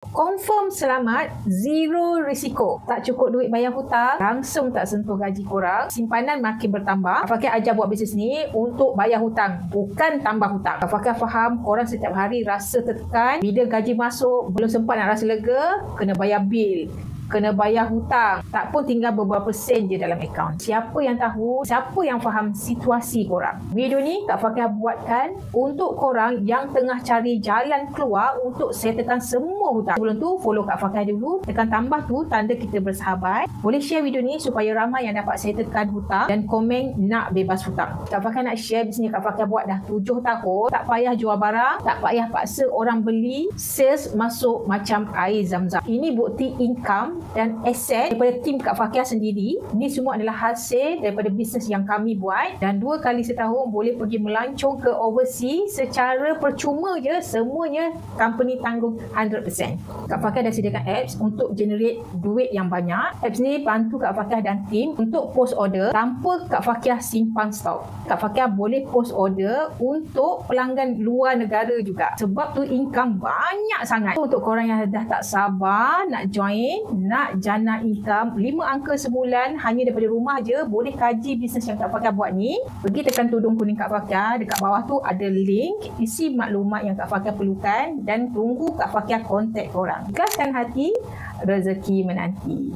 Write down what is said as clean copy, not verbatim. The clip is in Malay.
Confirm selamat, zero risiko. Tak cukup duit bayar hutang, langsung tak sentuh gaji korang. Simpanan makin bertambah. Kak Fakir ajar buat bisnes ni untuk bayar hutang, bukan tambah hutang. Kak Fakir faham korang setiap hari rasa tertekan. Bila gaji masuk, belum sempat nak rasa lega, kena bayar bil, kena bayar hutang. Tak pun tinggal beberapa sen je dalam akaun. Siapa yang tahu, siapa yang faham situasi korang? Video ni Kak Fakir buatkan untuk korang yang tengah cari jalan keluar untuk settlekan semua hutang. Sebelum tu, follow Kak Fakir dulu. Tekan tambah tu, tanda kita bersahabat. Boleh share video ni supaya ramai yang dapat settlekan hutang dan komen nak bebas hutang. Kak Fakir nak share bisnes Kak Fakir buat dah 7 tahun. Tak payah jual barang, tak payah paksa orang beli. Sales masuk macam air zam-zam. Ini bukti income dan aset daripada tim Kak Fakir sendiri. Ini semua adalah hasil daripada bisnes yang kami buat, dan 2 kali setahun boleh pergi melancong ke overseas secara percuma je. Semuanya company tanggung 100%. Kak Fakir dah sediakan apps untuk generate duit yang banyak. Apps ni bantu Kak Fakir dan tim untuk post order tanpa Kak Fakir simpan stok. Kak Fakir boleh post order untuk pelanggan luar negara juga. Sebab tu income banyak sangat. Untuk korang yang dah tak sabar nak join, nak jana income 5 angka sebulan hanya daripada rumah je, boleh kaji bisnes yang Kak Fakir buat ni. Pergi tekan tudung kuning Kak Fakir. Dekat bawah tu ada link. Isi maklumat yang Kak Fakir perlukan dan tunggu Kak Fakir kontak korang. Ikhlaskan hati, rezeki menanti.